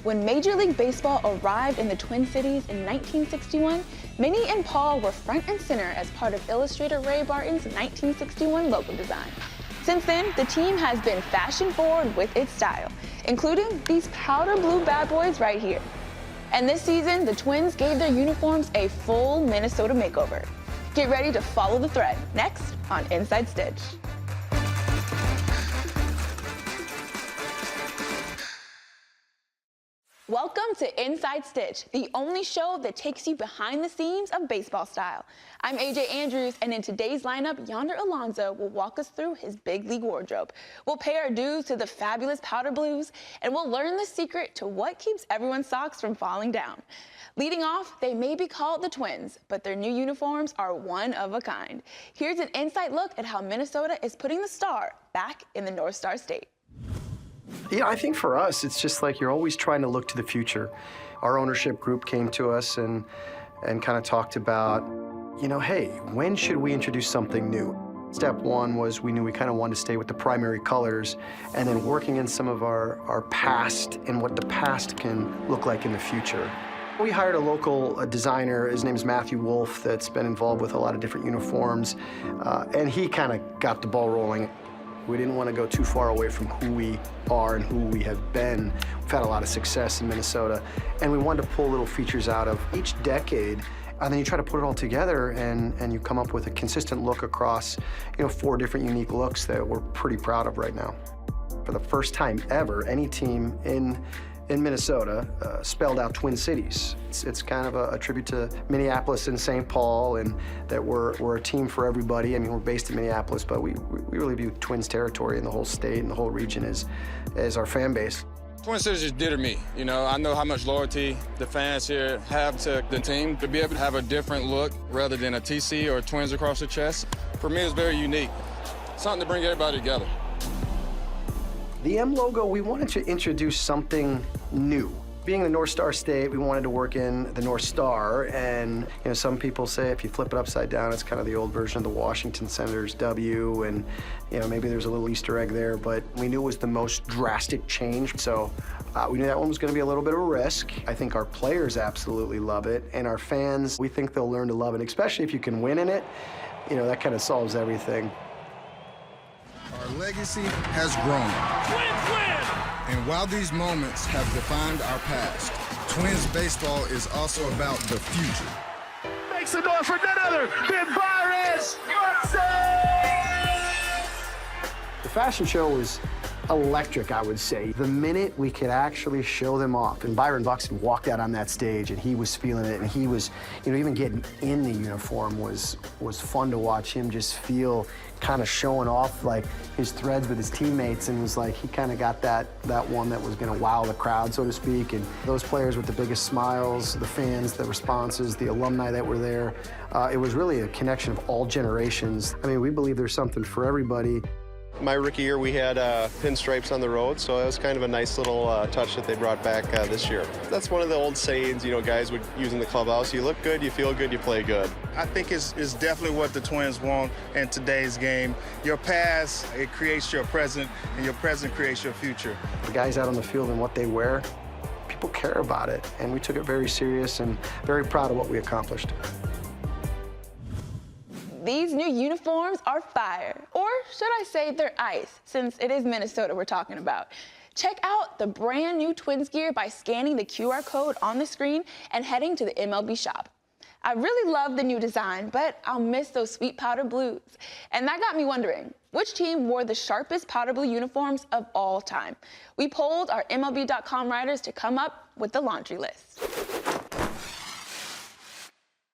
When Major League Baseball arrived in the Twin Cities in 1961, Minnie and Paul were front and center as part of illustrator Ray Barton's 1961 logo design. Since then, the team has been fashion forward with its style, including these powder blue bad boys right here. And this season, the Twins gave their uniforms a full Minnesota makeover. Get ready to follow the thread next on Inside Stitch. Welcome to Inside Stitch, the only show that takes you behind the scenes of baseball style. I'm AJ Andrews, and in today's lineup, Yonder Alonso will walk us through his big league wardrobe. We'll pay our dues to the fabulous powder blues, and we'll learn the secret to what keeps everyone's socks from falling down. Leading off, they may be called the Twins, but their new uniforms are one of a kind. Here's an inside look at how Minnesota is putting the star back in the North Star State. Yeah, I think for us, it's just like you're always trying to look to the future. Our ownership group came to us and kind of talked about, hey, when should we introduce something new? Step one was we knew we kind of wanted to stay with the primary colors, and then working in some of our past and what the past can look like in the future. We hired a local designer, his name is Matthew Wolf, that's been involved with a lot of different uniforms, and he kind of got the ball rolling. We didn't want to go too far away from who we are and who we have been. We've had a lot of success in Minnesota, and we wanted to pull little features out of each decade, and then you try to put it all together, and you come up with a consistent look across, 4 different unique looks that we're pretty proud of right now. For the first time ever, any team in Minnesota spelled out Twin Cities. It's kind of a tribute to Minneapolis and St. Paul, and that we're a team for everybody. I mean, we're based in Minneapolis, but we really view Twins territory and the whole state and the whole region as our fan base. Twin Cities is dear to me. I know how much loyalty the fans here have to the team. To be able to have a different look rather than a TC or Twins across the chest, for me, is very unique. Something to bring everybody together. The M logo, we wanted to introduce something new. Being the North Star State, we wanted to work in the North Star, and some people say if you flip it upside down, it's kind of the old version of the Washington Senators W, and maybe there's a little Easter egg there, but we knew it was the most drastic change, so we knew that one was going to be a little bit of a risk. I think our players absolutely love it, and our fans, we think they'll learn to love it, especially if you can win in it. That kind of solves everything. Our legacy has grown. Twins win! And while these moments have defined our past, Twins baseball is also about the future. Makes the door for none other than Byron The fashion show was electric, I would say. The minute we could actually show them off, and Byron Buxton walked out on that stage and he was feeling it, and he was, even getting in the uniform was fun to watch him just feel kind of showing off like his threads with his teammates, and was like he kind of got that one that was going to wow the crowd, so to speak. And those players with the biggest smiles, the fans, the responses, the alumni that were there, it was really a connection of all generations. I mean, we believe there's something for everybody. My rookie year, we had pinstripes on the road, so it was kind of a nice little touch that they brought back this year. That's one of the old sayings, guys would use in the clubhouse. You look good, you feel good, you play good. I think it's definitely what the Twins want in today's game. Your past, it creates your present, and your present creates your future. The guys out on the field and what they wear, people care about it, and we took it very serious and very proud of what we accomplished. These new uniforms are fire, or should I say they're ice, since it is Minnesota we're talking about. Check out the brand new Twins gear by scanning the QR code on the screen and heading to the MLB shop. I really love the new design, but I'll miss those sweet powder blues. And that got me wondering, which team wore the sharpest powder blue uniforms of all time? We polled our MLB.com writers to come up with the laundry list.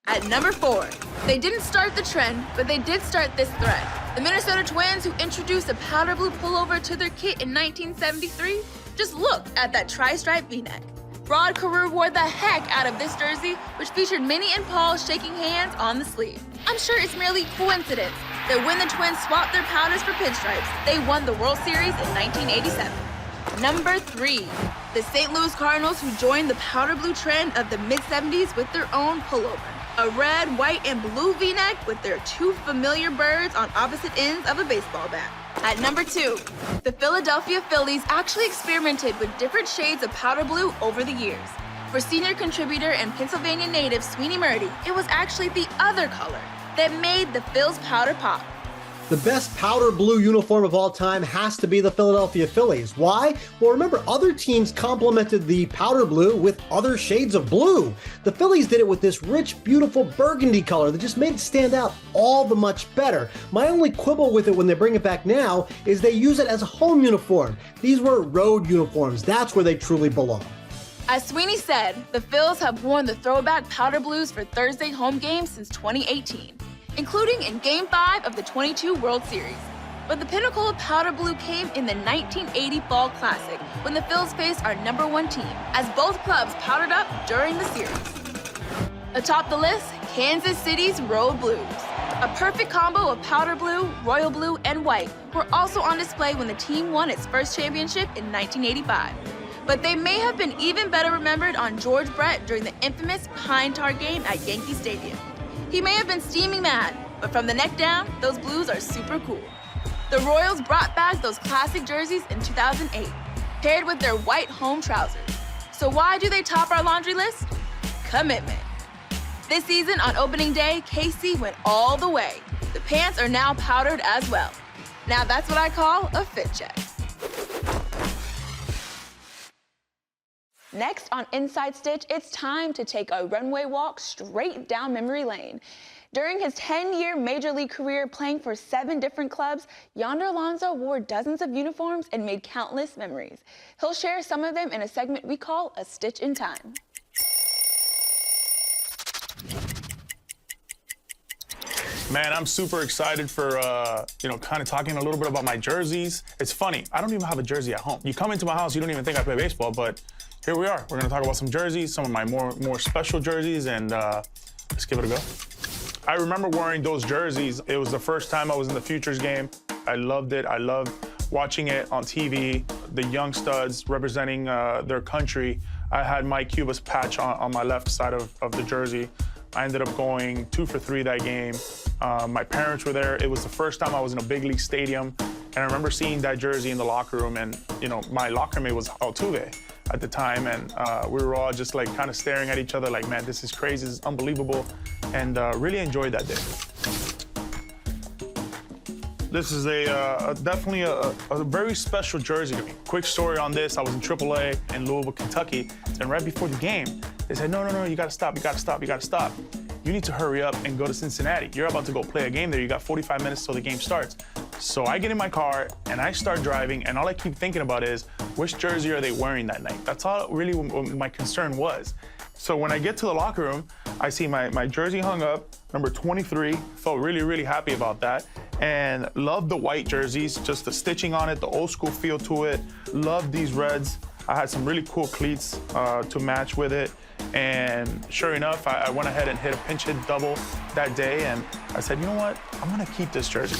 At number 4, they didn't start the trend, but they did start this thread. The Minnesota Twins, who introduced a powder blue pullover to their kit in 1973, just look at that tri-stripe V-neck. Rod Carew wore the heck out of this jersey, which featured Minnie and Paul shaking hands on the sleeve. I'm sure it's merely coincidence that when the Twins swapped their powders for pinstripes, they won the World Series in 1987. Number 3, the St. Louis Cardinals, who joined the powder blue trend of the mid-70s with their own pullover. A red, white, and blue V-neck with their two familiar birds on opposite ends of a baseball bat. At number 2, the Philadelphia Phillies actually experimented with different shades of powder blue over the years. For senior contributor and Pennsylvania native Sweeney Murdy, it was actually the other color that made the Phil's powder pop. The best powder blue uniform of all time has to be the Philadelphia Phillies. Why? Well, remember, other teams complemented the powder blue with other shades of blue. The Phillies did it with this rich, beautiful burgundy color that just made it stand out all the much better. My only quibble with it when they bring it back now is they use it as a home uniform. These were road uniforms. That's where they truly belong. As Sweeney said, the Phils have worn the throwback powder blues for Thursday home games since 2018. Including in Game 5 of the 22 World Series. But the pinnacle of powder blue came in the 1980 Fall Classic when the Phils faced our #1 team, as both clubs powdered up during the series. Atop the list, Kansas City's Road Blues. A perfect combo of powder blue, royal blue, and white were also on display when the team won its first championship in 1985. But they may have been even better remembered on George Brett during the infamous Pine Tar game at Yankee Stadium. He may have been steaming mad, but from the neck down, those blues are super cool. The Royals brought back those classic jerseys in 2008, paired with their white home trousers. So why do they top our laundry list? Commitment. This season on opening day, KC went all the way. The pants are now powdered as well. Now that's what I call a fit check. Next on Inside Stitch, it's time to take a runway walk straight down memory lane. During his 10-year Major League career playing for 7 different clubs, Yonder Alonso wore dozens of uniforms and made countless memories. He'll share some of them in a segment we call A Stitch in Time. Man, I'm super excited for, kind of talking a little bit about my jerseys. It's funny, I don't even have a jersey at home. You come into my house, you don't even think I play baseball, but here we are. We're gonna talk about some jerseys, some of my more special jerseys, and let's give it a go. I remember wearing those jerseys. It was the first time I was in the Futures game. I loved it. I loved watching it on TV, the young studs representing their country. I had Mike Cuba's patch on my left side of the jersey. I ended up going 2 for 3 that game. My parents were there. It was the first time I was in a big league stadium. And I remember seeing that jersey in the locker room, and my locker mate was Altuve at the time, and we were all just like kind of staring at each other like, man, this is crazy, this is unbelievable, and really enjoyed that day. This is definitely a very special jersey to me. Quick story on this, I was in AAA in Louisville, Kentucky, and right before the game, they said, no, you gotta stop, you gotta stop, you gotta stop. You need to hurry up and go to Cincinnati. You're about to go play a game there. You got 45 minutes till the game starts. So I get in my car and I start driving, and all I keep thinking about is, which jersey are they wearing that night? That's all really what my concern was. So when I get to the locker room, I see my jersey hung up, number 23. Felt really, really happy about that. And loved the white jerseys, just the stitching on it, the old school feel to it. Loved these reds. I had some really cool cleats to match with it. And sure enough, I went ahead and hit a pinch hit double that day, and I said, you know what? I'm gonna keep this jersey.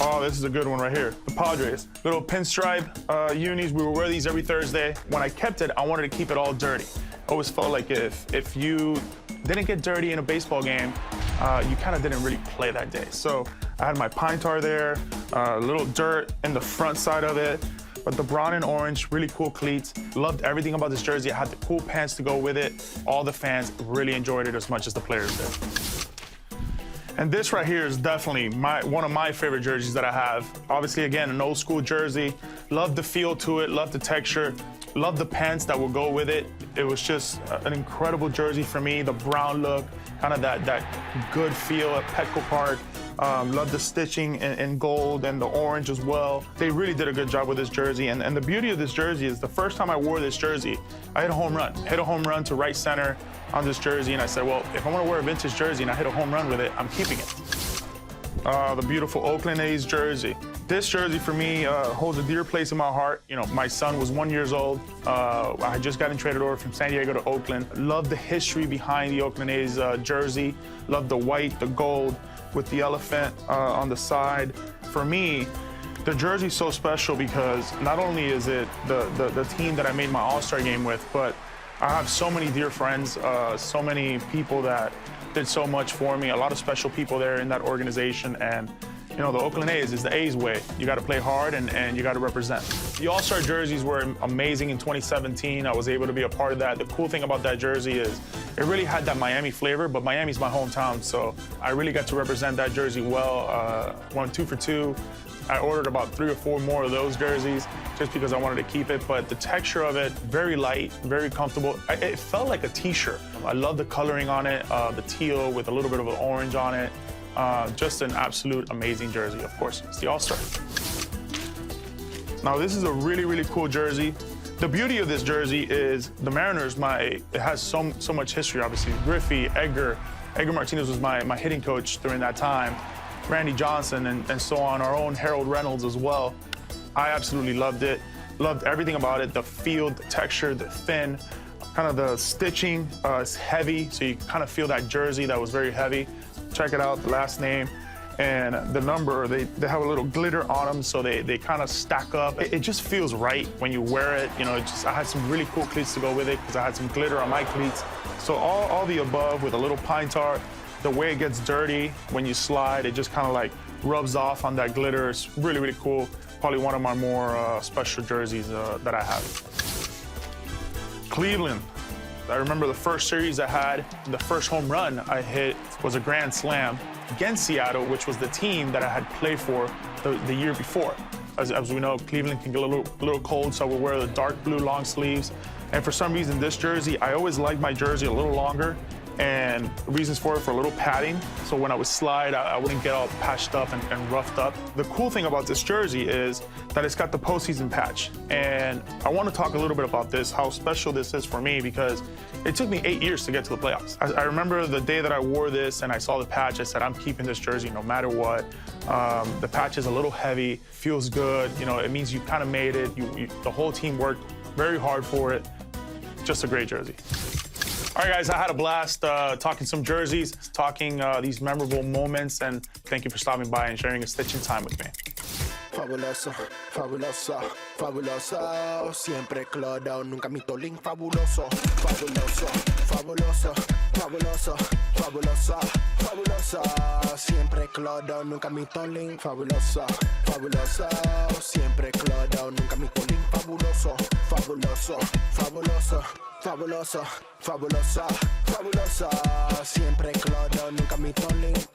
Oh, this is a good one right here. The Padres. Little pinstripe unis. We would wear these every Thursday. When I kept it, I wanted to keep it all dirty. I always felt like if you didn't get dirty in a baseball game, you kind of didn't really play that day. So I had my pine tar there, a little dirt in the front side of it, but the brown and orange, really cool cleats. Loved everything about this jersey. I had the cool pants to go with it. All the fans really enjoyed it as much as the players did. And this right here is definitely one of my favorite jerseys that I have. Obviously, again, an old school jersey. Love the feel to it, love the texture, love the pants that will go with it. It was just an incredible jersey for me. The brown look, kind of that good feel at Petco Park. Love the stitching in gold and the orange as well. They really did a good job with this jersey. And the beauty of this jersey is the first time I wore this jersey, I hit a home run. Hit a home run to right center on this jersey. And I said, well, if I want to wear a vintage jersey and I hit a home run with it, I'm keeping it. The beautiful Oakland A's jersey. This jersey for me holds a dear place in my heart. My son was 1 year old. I had just gotten traded over from San Diego to Oakland. Love the history behind the Oakland A's jersey. Love the white, the gold, with the elephant on the side. For me, the jersey's so special because not only is it the team that I made my All-Star game with, but I have so many dear friends, so many people that did so much for me, a lot of special people there in that organization, and you know, the Oakland A's is the A's way. You got to play hard and you got to represent. The All-Star jerseys were amazing in 2017. I was able to be a part of that. The cool thing about that jersey is it really had that Miami flavor, but Miami's my hometown, so I really got to represent that jersey well. Won 2 for 2. I ordered about 3 or 4 more of those jerseys just because I wanted to keep it, but the texture of it, very light, very comfortable. It felt like a t-shirt. I love the coloring on it, the teal with a little bit of an orange on it. Just an absolute amazing jersey, of course. It's the All-Star. Now, this is a really, really cool jersey. The beauty of this jersey is the Mariners, it has so much history, obviously. Griffey, Edgar Martinez was my hitting coach during that time. Randy Johnson and so on, our own Harold Reynolds as well. I absolutely loved it. Loved everything about it, the feel, the texture, the thin, kind of the stitching. It's heavy, so you kind of feel that jersey that was very heavy. Check it out, the last name and the number. They have a little glitter on them, so they kind of stack up. It just feels right when you wear it. You know, I had some really cool cleats to go with it because I had some glitter on my cleats. So all the above with a little pine tar. The way it gets dirty when you slide, it just kind of like rubs off on that glitter. It's really, really cool. Probably one of my more special jerseys that I have. Cleveland. I remember the first series I had, the first home run I hit was a grand slam against Seattle, which was the team that I had played for the year before. As we know, Cleveland can get a little cold, so I would wear the dark blue long sleeves. And for some reason, this jersey, I always liked my jersey a little longer, and reasons for it, for a little padding. So when I would slide, I wouldn't get all patched up and roughed up. The cool thing about this jersey is that it's got the postseason patch. And I want to talk a little bit about this, how special this is for me, because it took me 8 years to get to the playoffs. I remember the day that I wore this and I saw the patch, I said, I'm keeping this jersey no matter what. The patch is a little heavy, feels good. You know, it means you kind of made it. The whole team worked very hard for it. Just a great jersey. All right, guys, I had a blast talking some jerseys, talking these memorable moments, and thank you for stopping by and sharing a stitching time with me. Fabuloso, fabuloso, fabuloso, siempre clodado, nunca mitolín, fabuloso, fabuloso, fabuloso, fabuloso, fabuloso, fabuloso, siempre clodado, nunca mitolín, fabuloso, fabuloso, siempre clodado, nunca mitolín, fabuloso, fabuloso, fabuloso, fabuloso, fabuloso, fabuloso, siempre clodado, nunca mitolín.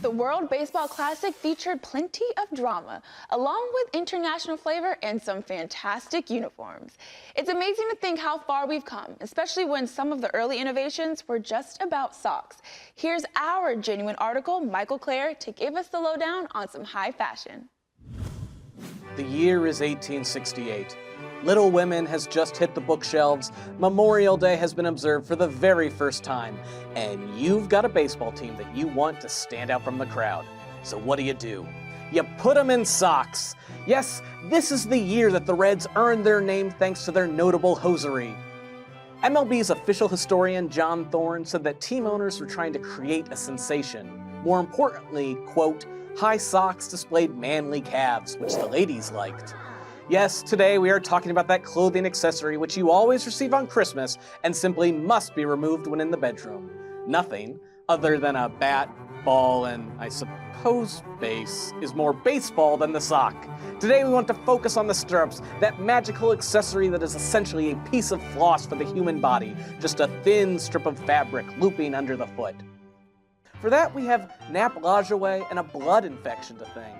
The World Baseball Classic featured plenty of drama, along with international flavor and some fantastic uniforms. It's amazing to think how far we've come, especially when some of the early innovations were just about socks. Here's our genuine article, Michael Clare, to give us the lowdown on some high fashion. The year is 1868. Little Women has just hit the bookshelves, Memorial Day has been observed for the very first time, and you've got a baseball team that you want to stand out from the crowd. So what do? You put them in socks. Yes, this is the year that the Reds earned their name thanks to their notable hosiery. MLB's official historian John Thorne said that team owners were trying to create a sensation. More importantly, quote, high socks displayed manly calves, which the ladies liked. Yes, today we are talking about that clothing accessory which you always receive on Christmas and simply must be removed when in the bedroom. Nothing other than a bat, ball, and I suppose base is more baseball than the sock. Today we want to focus on the stirrups, that magical accessory that is essentially a piece of floss for the human body, just a thin strip of fabric looping under the foot. For that we have Nap Lajoie and a blood infection to thank.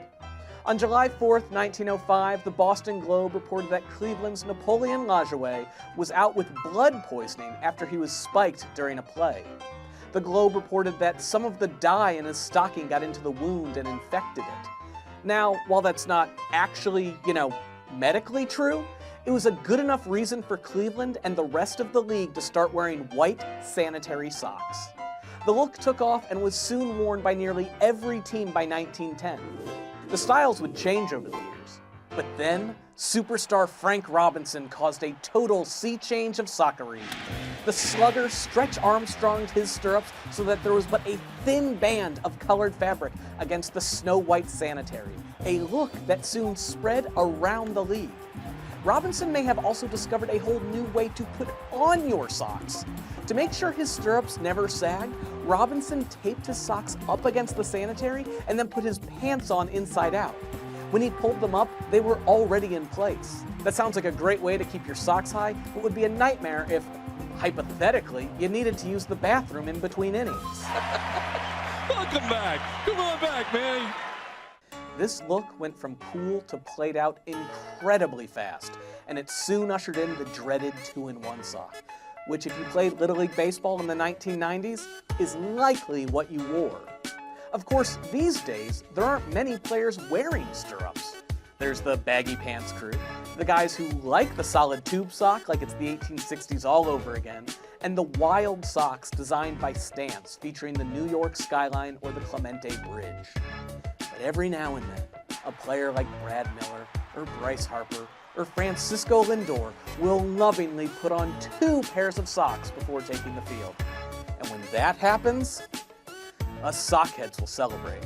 On July 4th, 1905, the Boston Globe reported that Cleveland's Napoleon Lajoie was out with blood poisoning after he was spiked during a play. The Globe reported that some of the dye in his stocking got into the wound and infected it. Now, while that's not actually, medically true, it was a good enough reason for Cleveland and the rest of the league to start wearing white sanitary socks. The look took off and was soon worn by nearly every team by 1910. The styles would change over the years, but then superstar Frank Robinson caused a total sea change of soccery. The slugger Stretch Armstronged his stirrups so that there was but a thin band of colored fabric against the snow-white sanitary, a look that soon spread around the league. Robinson may have also discovered a whole new way to put on your socks. To make sure his stirrups never sag, Robinson taped his socks up against the sanitary and then put his pants on inside out. When he pulled them up, they were already in place. That sounds like a great way to keep your socks high, but would be a nightmare if, hypothetically, you needed to use the bathroom in between innings. Welcome back. Come on back, man. This look went from cool to played out incredibly fast, and it soon ushered in the dreaded 2-in-1 sock, which if you played Little League Baseball in the 1990s, is likely what you wore. Of course, these days, there aren't many players wearing stirrups. There's the baggy pants crew, the guys who like the solid tube sock like it's the 1860s all over again, and the wild socks designed by Stance featuring the New York skyline or the Clemente Bridge. But every now and then, a player like Brad Miller or Bryce Harper or Francisco Lindor will lovingly put on 2 pairs of socks before taking the field. And when that happens, us sockheads will celebrate.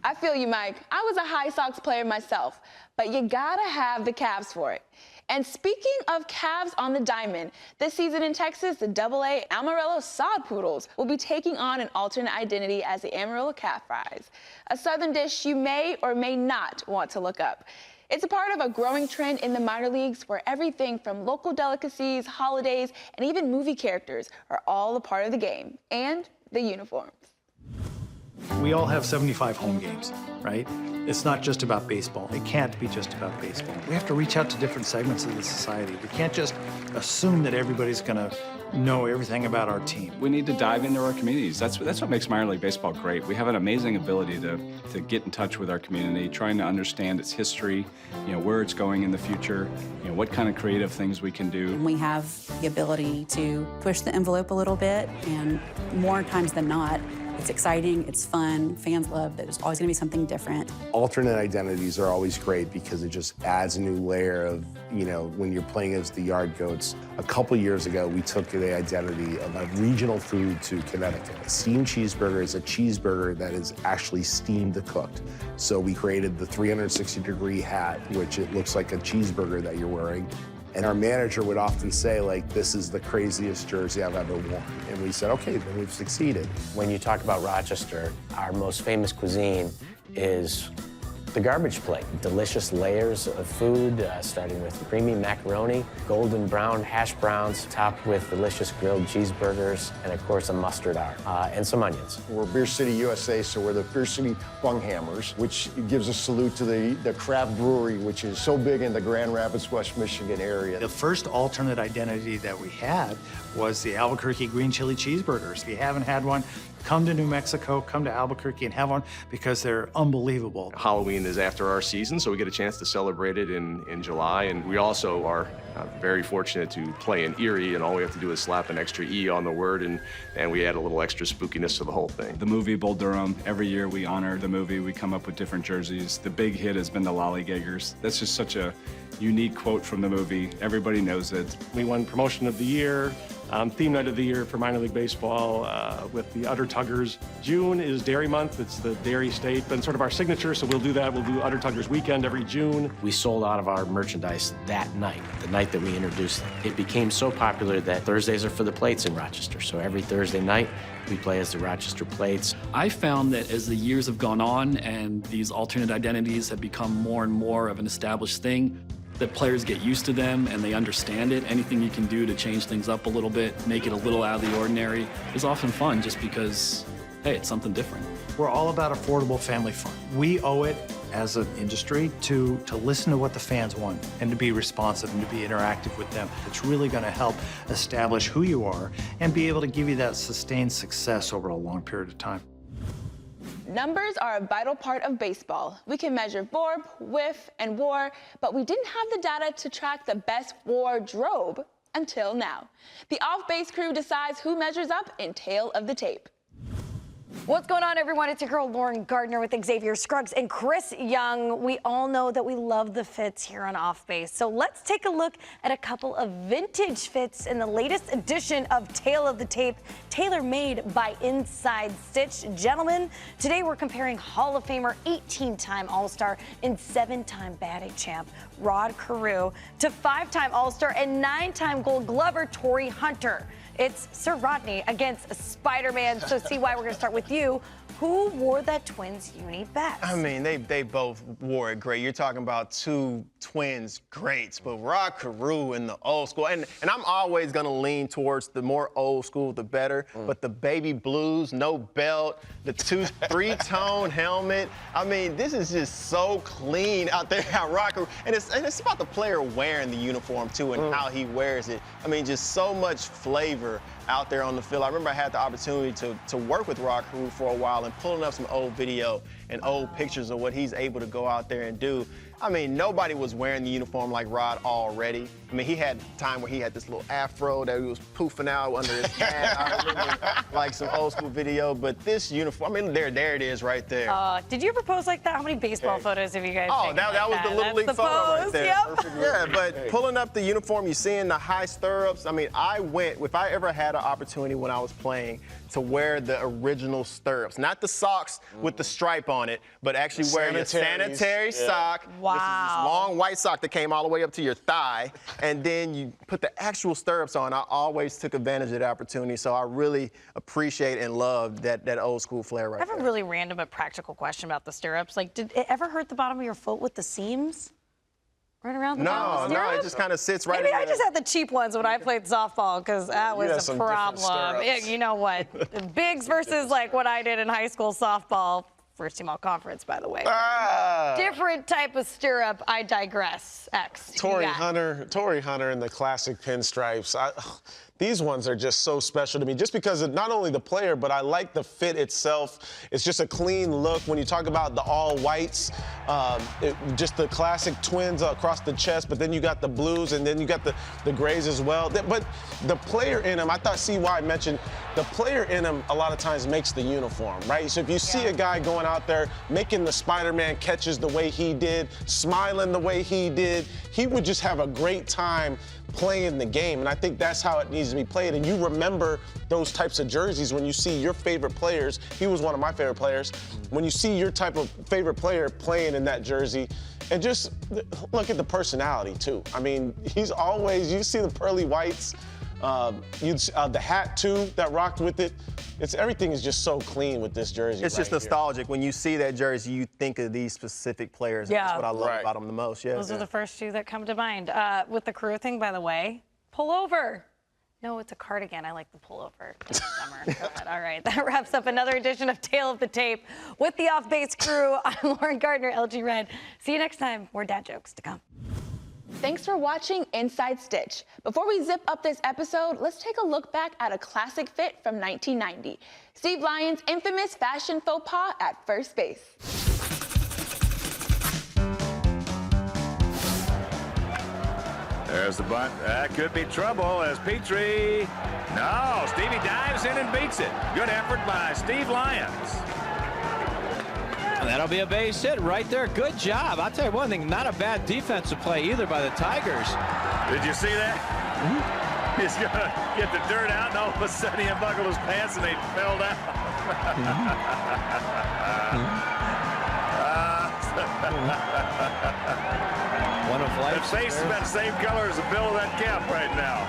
I feel you, Mike. I was a high socks player myself, but you gotta have the calves for it. And speaking of calves on the diamond, this season in Texas, the AA Amarillo Sod Poodles will be taking on an alternate identity as the Amarillo Calf Fries, a southern dish you may or may not want to look up. It's a part of a growing trend in the minor leagues where everything from local delicacies, holidays, and even movie characters are all a part of the game, and the uniforms. We all have 75 home games, right? It's not just about baseball. It can't be just about baseball. We have to reach out to different segments of the society. We can't just assume that everybody's gonna know everything about our team. We need to dive into our communities. That's what makes minor league baseball great. We have an amazing ability to get in touch with our community, trying to understand its history, where it's going in the future, what kind of creative things we can do. We have the ability to push the envelope a little bit, and more times than not, it's exciting, it's fun, fans love, there's always gonna be something different. Alternate identities are always great because it just adds a new layer of, when you're playing as the Yard Goats. A couple years ago, we took the identity of a regional food to Connecticut. A steamed cheeseburger is a cheeseburger that is actually steamed cooked. So we created the 360-degree hat, which it looks like a cheeseburger that you're wearing. And our manager would often say, this is the craziest jersey I've ever worn. And we said, okay, then we've succeeded. When you talk about Rochester, our most famous cuisine is the garbage plate. Delicious layers of food, starting with creamy macaroni, golden brown hash browns, topped with delicious grilled cheeseburgers, and of course a mustard art, and some onions. We're Beer City, USA, so we're the Beer City Bunghammers, which gives a salute to the craft brewery, which is so big in the Grand Rapids, West Michigan area. The first alternate identity that we had was the Albuquerque green chili cheeseburgers. If you haven't had one, come to New Mexico, come to Albuquerque and have one because they're unbelievable. Halloween is after our season, so we get a chance to celebrate it in July. And we also are very fortunate to play in Erie, and all we have to do is slap an extra E on the word, and we add a little extra spookiness to the whole thing. The movie Bull Durham, every year we honor the movie. We come up with different jerseys. The big hit has been the Lollygaggers. That's just such a unique quote from the movie. Everybody knows it. We won Promotion of the Year, Theme Night of the Year for minor league baseball with the Udder Tuggers. June is Dairy Month. It's the dairy state, been sort of our signature, so we'll do that. We'll do Udder Tuggers Weekend every June. We sold out of our merchandise that night, the night that we introduced it. It became so popular that Thursdays are for the Plates in Rochester, so every Thursday night we play as the Rochester Plates. I found that as the years have gone on and these alternate identities have become more and more of an established thing, that players get used to them and they understand it. Anything you can do to change things up a little bit, make it a little out of the ordinary, is often fun just because, hey, it's something different. We're all about affordable family fun. We owe it as an industry to listen to what the fans want and to be responsive and to be interactive with them. It's really going to help establish who you are and be able to give you that sustained success over a long period of time. Numbers are a vital part of baseball. We can measure VORP, whiff, and WAR, but we didn't have the data to track the best wardrobe until now. The off-base crew decides who measures up in Tale of the Tape. What's going on, everyone? It's your girl, Lauren Gardner, with Xavier Scruggs and Chris Young. We all know that we love the fits here on Off Base. So let's take a look at a couple of vintage fits in the latest edition of Tale of the Tape, tailor-made by Inside Stitch. Gentlemen, today we're comparing Hall of Famer, 18-time All-Star, and 7-time batting champ Rod Carew to 5-time All-Star and 9-time Gold Glover Torrey Hunter. It's Sir Rodney against Spider-Man. So, CY, we're going to start with you. Who wore that Twins uni best? I mean, they both wore it great. You're talking about two Twins greats, but Rod Carew in the old school. And I'm always going to lean towards the more old school, the better. But the baby blues, no belt, the three-tone helmet. I mean, this is just so clean out there at Rod Carew. And it's about the player wearing the uniform, too, and how he wears it. I mean, just so much flavor out there on the field. I remember I had the opportunity to work with Rod Carew for a while and pulling up some old video and old pictures of what he's able to go out there and do. I mean, nobody was wearing the uniform like Rod already. I mean, he had time where he had this little afro that he was poofing out under his hat. I remember, like, some old school video, but this uniform, I mean, there it is right there. Did you ever pose like that? How many baseball photos have you guys taken? That was the Little League photo right there. Yep. Yeah, but pulling up the uniform, you seeing the high stirrups. I mean, if I ever had an opportunity when I was playing to wear the original stirrups, not the socks with the stripe on it, but actually wear your sanitary sock. Wow. This is this long white sock that came all the way up to your thigh, and then you put the actual stirrups on. I always took advantage of the opportunity, so I really appreciate and love that old school flair right I have a really random but practical question about the stirrups. Like, did it ever hurt the bottom of your foot with the seams? Right around the bottom of the No, stirrup? it just kind of sits right Maybe in I there. just had the cheap ones when I played softball, because that was a some different problem. stirrups. You know what? Bigs versus like what I did in high school softball. First team all conference, by the way. Different type of stirrup. I digress. X. Torrey Hunter in the classic pinstripes. These ones are just so special to me, just because of not only the player, but I like the fit itself. It's just a clean look. When you talk about the all whites, just the classic Twins across the chest, but then you got the blues, and then you got the grays as well. But the player in them, I thought CY mentioned, the player in them a lot of times makes the uniform, right? So if you see a guy going out there making the Spider-Man catches the way he did, smiling the way he did, he would just have a great time playing the game. And I think that's how it needs to be played. And you remember those types of jerseys when you see your favorite players. He was one of my favorite players. When you see your type of favorite player playing in that jersey, and just look at the personality too. I mean, he's always, you see the pearly whites, the hat too that rocked with it. Everything is just so clean with this jersey. It's just nostalgic. When you see that jersey, you think of these specific players. Yeah. That's what I love about them the most. Yeah. Those are the first two that come to mind. With the Carew thing, by the way, pullover. No, it's a cardigan. I like the pullover. It's summer. Go ahead. All right. That wraps up another edition of Tale of the Tape with the Off Base crew. I'm Lauren Gardner, LG Red. See you next time. More dad jokes to come. Thanks for watching Inside Stitch. Before we zip up this episode, let's take a look back at a classic fit from 1990. Steve Lyons' infamous fashion faux pas at first base. There's the bunt. That could be trouble as Petrie. No, Stevie dives in and beats it. Good effort by Steve Lyons. That'll be a base hit right there. Good job. I'll tell you one thing, not a bad defensive play either by the Tigers. Did you see that? He's going to get the dirt out, and all of a sudden he unbuckled his pants and they fell down. One of life's the face is about the same color as the bill of that cap right now.